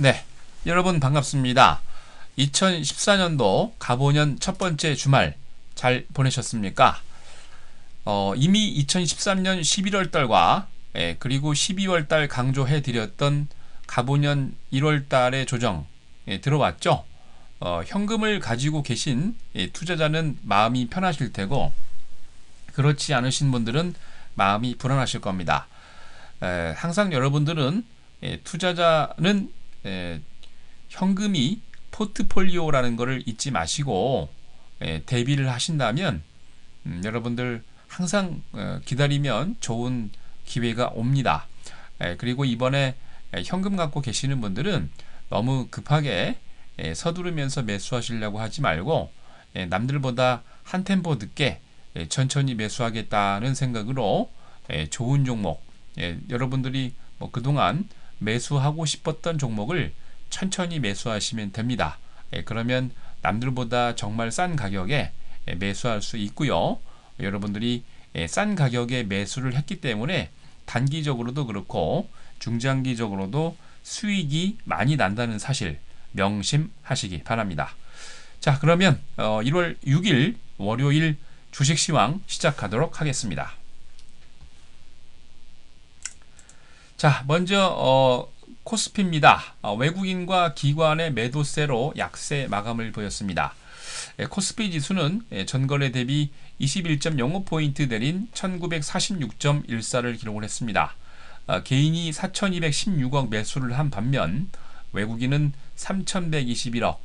네, 여러분 반갑습니다. 2014년도 가보년 첫 번째 주말 잘 보내셨습니까? 이미 2013년 11월 달과 그리고 12월 달 강조해 드렸던 가보년 1월 달의 조정 들어왔죠? 현금을 가지고 계신 투자자는 마음이 편하실 테고 그렇지 않으신 분들은 마음이 불안하실 겁니다. 항상 여러분들은 투자자는 현금이 포트폴리오라는 것을 잊지 마시고 대비를 하신다면 여러분들 항상 기다리면 좋은 기회가 옵니다. 그리고 이번에 현금 갖고 계시는 분들은 너무 급하게 서두르면서 매수하시려고 하지 말고 남들보다 한 템포 늦게 천천히 매수하겠다는 생각으로 좋은 종목, 여러분들이 그동안 매수하고 싶었던 종목을 천천히 매수하시면 됩니다. 그러면 남들보다 정말 싼 가격에 매수할 수 있고요. 여러분들이 싼 가격에 매수를 했기 때문에 단기적으로도 그렇고 중장기적으로도 수익이 많이 난다는 사실 명심하시기 바랍니다. 자, 그러면 1월 6일 월요일 주식시황 시작하도록 하겠습니다. 자, 먼저 코스피입니다. 외국인과 기관의 매도세로 약세 마감을 보였습니다. 코스피 지수는 전거래 대비 21.05포인트 내린 1946.14를 기록을 했습니다. 개인이 4,216억 매수를 한 반면 외국인은 3,121억,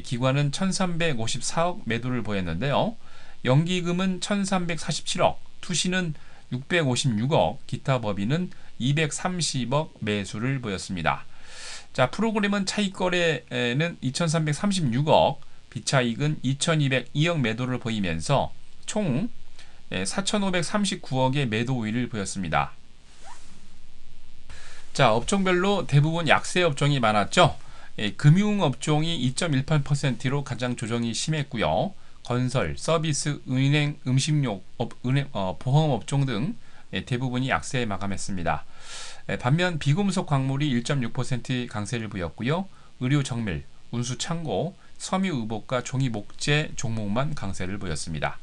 기관은 1,354억 매도를 보였는데요. 연기금은 1,347억, 투시는 656억, 기타 법인은 230억 매수를 보였습니다. 자, 프로그램은 차익거래는 2,336억, 비차익은 2,202억 매도를 보이면서 총 4,539억의 매도 우위를 보였습니다. 자, 업종별로 대부분 약세 업종이 많았죠. 금융업종이 2.18%로 가장 조정이 심했고요. 건설, 서비스, 은행, 음식료, 보험업종 등 대부분이 약세에 마감했습니다. 반면 비금속 광물이 1.6% 강세를 보였고요. 의료 정밀, 운수 창고, 섬유 의복과 종이 목재 종목만 강세를 보였습니다.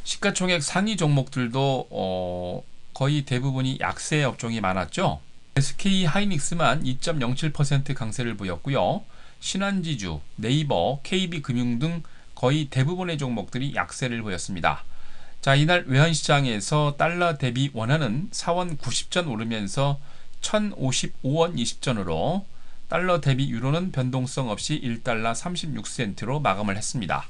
시가총액 상위 종목들도 거의 대부분이 약세 업종이 많았죠. SK 하이닉스만 2.07% 강세를 보였고요. 신한지주, 네이버, KB금융 등 거의 대부분의 종목들이 약세를 보였습니다. 자, 이날 외환시장에서 달러 대비 원화는 4원 90전 오르면서 1055원 20전으로 달러 대비 유로는 변동성 없이 1달러 36센트로 마감을 했습니다.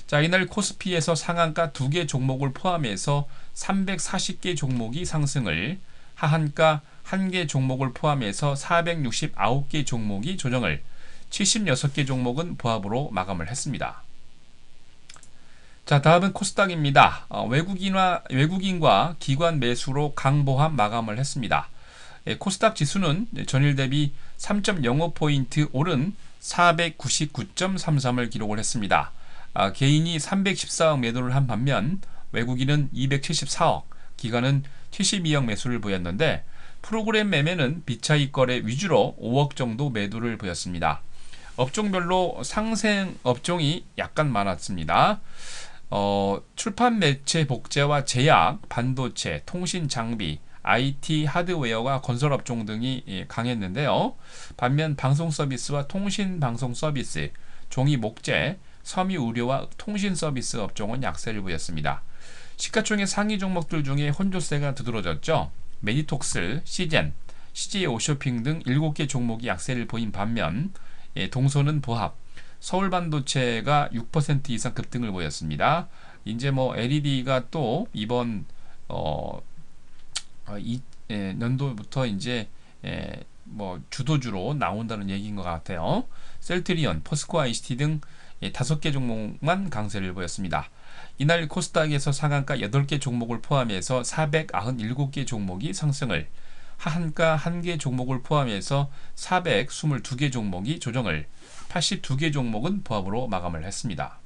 자, 이날 코스피에서 상한가 2개 종목을 포함해서 340개 종목이 상승을, 하한가 1개 종목을 포함해서 469개 종목이 조정을, 76개 종목은 보합으로 마감을 했습니다. 자, 다음은 코스닥입니다. 외국인과 기관 매수로 강보합 마감을 했습니다. 코스닥 지수는 전일 대비 3.05포인트 오른 499.33을 기록을 했습니다. 개인이 314억 매도를 한 반면 외국인은 274억, 기관은 72억 매수를 보였는데 프로그램 매매는 비차익 거래 위주로 5억 정도 매도를 보였습니다. 업종별로 상생 업종이 약간 많았습니다. 출판 매체 복제와 제약, 반도체, 통신 장비, IT 하드웨어와 건설 업종 등이 강했는데요. 반면 방송 서비스와 통신 방송 서비스, 종이 목재, 섬유 의료와 통신 서비스 업종은 약세를 보였습니다. 시가총액 상위 종목들 중에 혼조세가 두드러졌죠. 메디톡스, 시젠, CJ 오쇼핑 등 7개 종목이 약세를 보인 반면 동서는 보합, 서울반도체가 6% 이상 급등을 보였습니다. 이제 LED가 또 이번 년도부터 이제 주도주로 나온다는 얘기인 것 같아요. 셀트리온, 포스코 ICT 등 5개 종목만 강세를 보였습니다. 이날 코스닥에서 상한가 8개 종목을 포함해서 497개 종목이 상승을, 하한가 1개 종목을 포함해서 422개 종목이 조정을, 82개 종목은 보합으로 마감을 했습니다.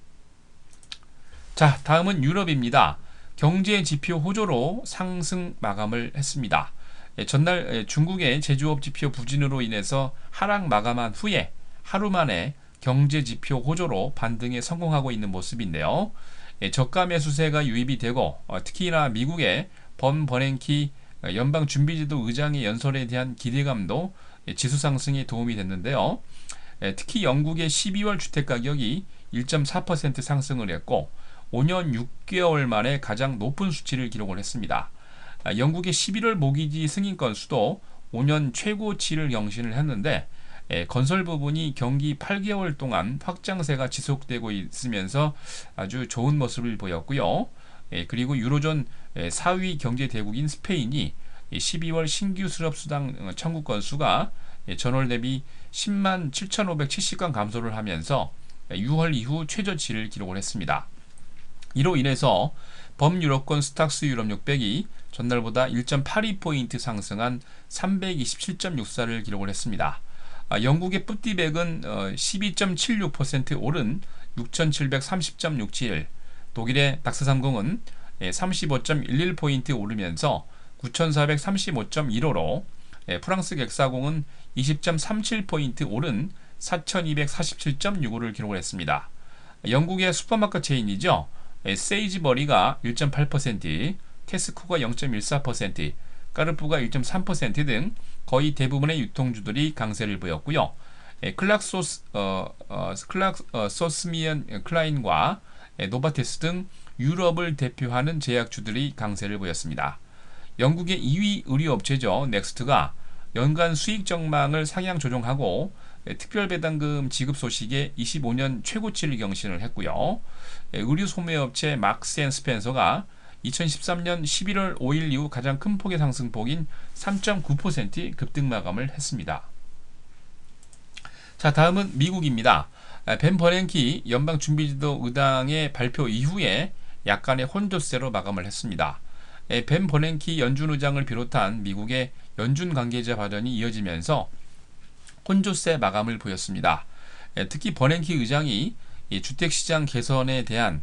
자, 다음은 유럽입니다. 경제 지표 호조로 상승 마감을 했습니다. 전날 중국의 제조업 지표 부진으로 인해서 하락 마감한 후에 하루 만에 경제 지표 호조로 반등에 성공하고 있는 모습인데요. 저가 매수세가 유입이 되고 특히나 미국의 범 버냉키 연방준비제도 의장의 연설에 대한 기대감도 지수 상승에 도움이 됐는데요. 특히 영국의 12월 주택가격이 1.4% 상승을 했고 5년 6개월 만에 가장 높은 수치를 기록을 했습니다. 영국의 11월 모기지 승인 건수도 5년 최고치를 경신을 했는데 건설 부분이 경기 8개월 동안 확장세가 지속되고 있으면서 아주 좋은 모습을 보였고요. 그리고 유로존 4위 경제 대국인 스페인이 12월 신규 실업수당 청구 건수가 전월 대비 10만 7,570건 감소를 하면서 6월 이후 최저치를 기록을 했습니다. 이로 인해서 범유럽권 스탁스 유럽 600이 전날보다 1.82포인트 상승한 327.64를 기록을 했습니다. 영국의 푸티백은 12.76% 오른 6,730.67, 독일의 닥스30은 35.11포인트 오르면서 9,435.15로 프랑스 객사공은 20.37포인트 오른 4,247.65를 기록을 했습니다. 영국의 슈퍼마켓 체인이죠. 세이지버리가 1.8%, 테스코가 0.14%, 까르푸가 1.3% 등 거의 대부분의 유통주들이 강세를 보였고요. 클락소스미언 클라인과 노바테스 등 유럽을 대표하는 제약주들이 강세를 보였습니다. 영국의 2위 의류업체죠. 넥스트가 연간 수익 전망을 상향 조정하고 특별배당금 지급 소식에 25년 최고치를 경신을 했고요. 의류 소매업체 막스 앤 스펜서가 2013년 11월 5일 이후 가장 큰 폭의 상승폭인 3.9% 급등 마감을 했습니다. 자, 다음은 미국입니다. 벤 버냉키 연방준비제도 의장의 발표 이후에 약간의 혼조세로 마감을 했습니다. 벤 버냉키 연준 의장을 비롯한 미국의 연준 관계자 발언이 이어지면서 혼조세 마감을 보였습니다. 특히 버냉키 의장이 주택시장 개선에 대한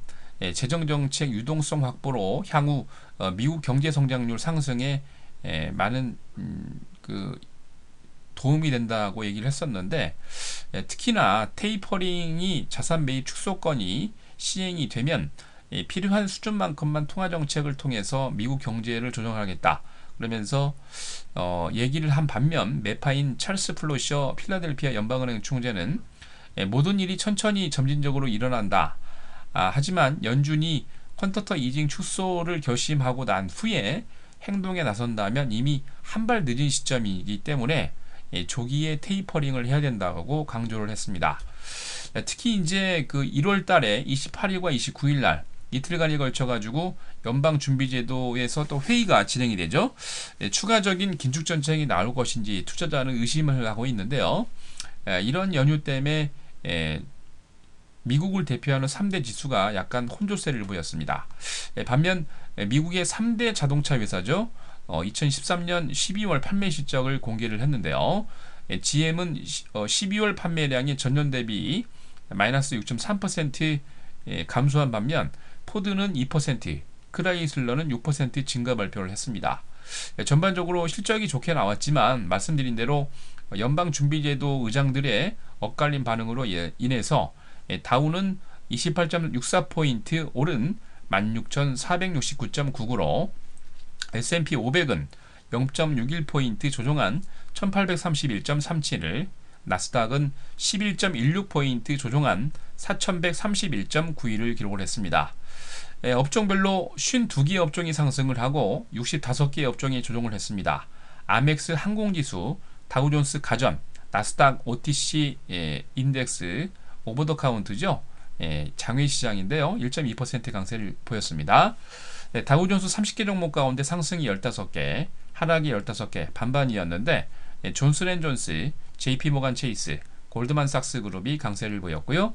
재정정책 유동성 확보로 향후 미국 경제성장률 상승에 많은 도움이 된다고 얘기를 했었는데, 특히나 테이퍼링이 자산 매입 축소권이 시행이 되면 필요한 수준만큼만 통화정책을 통해서 미국 경제를 조정하겠다 그러면서 얘기를 한 반면, 매파인 찰스 플로셔 필라델피아 연방은행 총재는 모든 일이 천천히 점진적으로 일어난다. 하지만 연준이 퀀터터 이징 축소를 결심하고 난 후에 행동에 나선다면 이미 한 발 늦은 시점이기 때문에 조기에 테이퍼링을 해야 된다고 강조를 했습니다. 특히 이제 1월 달에 28일과 29일 날 이틀간에 걸쳐 가지고 연방준비제도에서 또 회의가 진행이 되죠. 추가적인 긴축 정책이 나올 것인지 투자자는 의심을 하고 있는데요. 이런 연유 때문에 미국을 대표하는 3대 지수가 약간 혼조세를 보였습니다. 반면 미국의 3대 자동차 회사죠. 2013년 12월 판매 실적을 공개를 했는데요. GM은 12월 판매량이 전년 대비 마이너스 6.3% 감소한 반면 포드는 2%, 크라이슬러는 6% 증가 발표를 했습니다. 전반적으로 실적이 좋게 나왔지만 말씀드린 대로 연방준비제도 의장들의 엇갈린 반응으로 인해서 다우는 28.64포인트 오른 16,469.99로 S&P 500은 0.61포인트 조정한 1831.37을, 나스닥은 11.16포인트 조정한 4131.91을 기록을 했습니다. 업종별로 52개 업종이 상승을 하고 65개 업종이 조정을 했습니다. 아멕스 항공지수, 다우존스 가전, 나스닥 OTC 인덱스, 오버 더 카운트죠. 장외 시장인데요. 1.2% 강세를 보였습니다. 다우존스 30개 종목 가운데 상승이 15개, 하락이 15개, 반반이었는데 존슨앤존스, JP모간 체이스, 골드만삭스 그룹이 강세를 보였고요.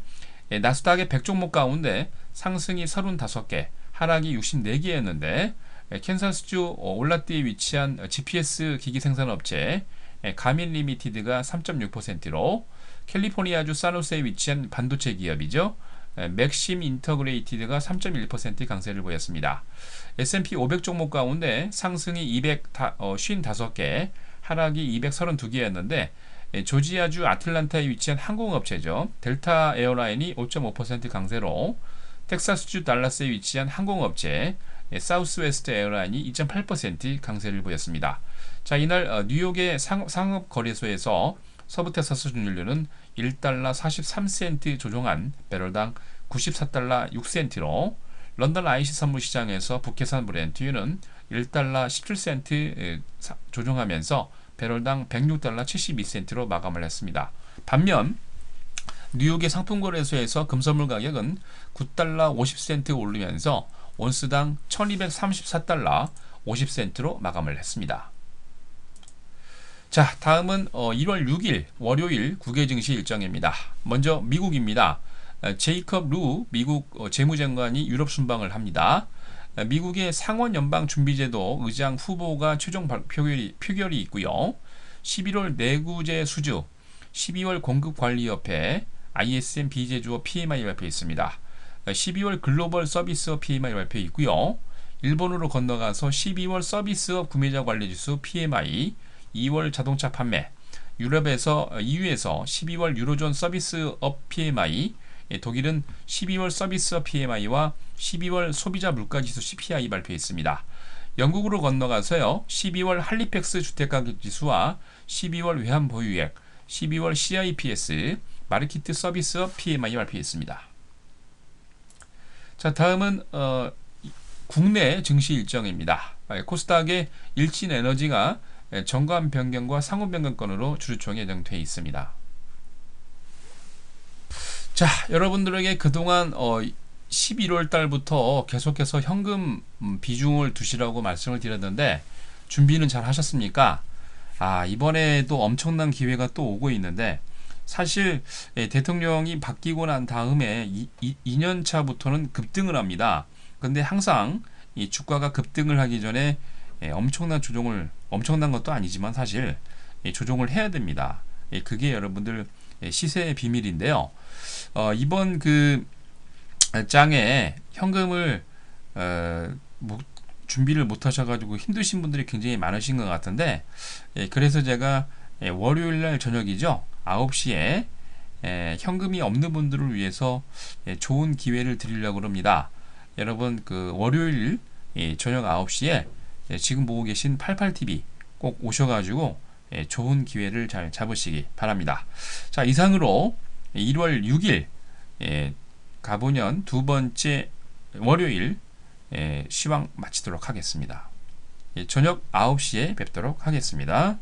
나스닥의 100종목 가운데 상승이 35개, 하락이 64개였는데 캔사스주 올라띠에 위치한 GPS 기기 생산업체 가민 리미티드가 3.6%로, 캘리포니아주 산호세에 위치한 반도체 기업이죠. 맥심 인터그레이티드가 3.1% 강세를 보였습니다. S&P 500 종목 가운데 상승이 255개, 하락이 232개였는데 조지아주 아틀란타에 위치한 항공업체죠. 델타 에어라인이 5.5% 강세로 텍사스주 달라스에 위치한 항공업체 사우스웨스트 에어라인이 2.8% 강세를 보였습니다. 자, 이날 뉴욕의 상업거래소에서 서부 텍사스 준유류는 1달러 43센트 조정한 배럴당 94달러 6센트로 런던 IC 선물시장에서 북해산 브렌트유는 1달러 17센트 조정하면서 배럴당 106달러 72센트로 마감을 했습니다. 반면 뉴욕의 상품거래소에서 금선물 가격은 9달러 50센트 오르면서 온스당 1234달러 50센트로 마감을 했습니다. 자, 다음은 1월 6일 월요일 국외 증시 일정입니다. 먼저 미국입니다. 제이컵 루 미국 재무장관이 유럽 순방을 합니다. 미국의 상원 연방준비제도 의장 후보가 최종 표결이 있고요. 11월 내구재 수주, 12월 공급관리협회, ISM 비제조업 PMI 발표 있습니다. 12월 글로벌 서비스업 PMI 발표 있고요. 일본으로 건너가서 12월 서비스업 구매자 관리지수 PMI, 2월 자동차 판매, 유럽에서 EU에서 12월 유로존 서비스업 PMI, 독일은 12월 서비스업 PMI와 12월 소비자 물가지수 CPI 발표했습니다. 영국으로 건너가서요. 12월 할리팩스 주택가격지수와 12월 외환보유액, 12월 CIPS, 마르키트 서비스업 PMI 발표했습니다. 자, 다음은 국내 증시 일정입니다. 코스닥의 일진에너지가 정관 변경과 상호 변경권으로 주주총회 예정돼 있습니다. 자, 여러분들에게 그동안 11월 달부터 계속해서 현금 비중을 두시라고 말씀을 드렸는데 준비는 잘 하셨습니까? 이번에도 엄청난 기회가 또 오고 있는데 사실 대통령이 바뀌고 난 다음에 2년 차부터는 급등을 합니다. 근데 항상 이 주가가 급등을 하기 전에 엄청난 것도 아니지만 사실 조정을 해야 됩니다. 그게 여러분들 시세의 비밀인데요. 이번 그 장에 현금을 준비를 못 하셔가지고 힘드신 분들이 굉장히 많으신 것 같은데 그래서 제가 월요일날 저녁이죠. 9시에 현금이 없는 분들을 위해서 좋은 기회를 드리려고 합니다. 여러분 그 월요일 저녁 9시에 지금 보고 계신 88TV 꼭 오셔가지고 좋은 기회를 잘 잡으시기 바랍니다. 자, 이상으로 1월 6일 가보년 두 번째 월요일 시황 마치도록 하겠습니다. 저녁 9시에 뵙도록 하겠습니다.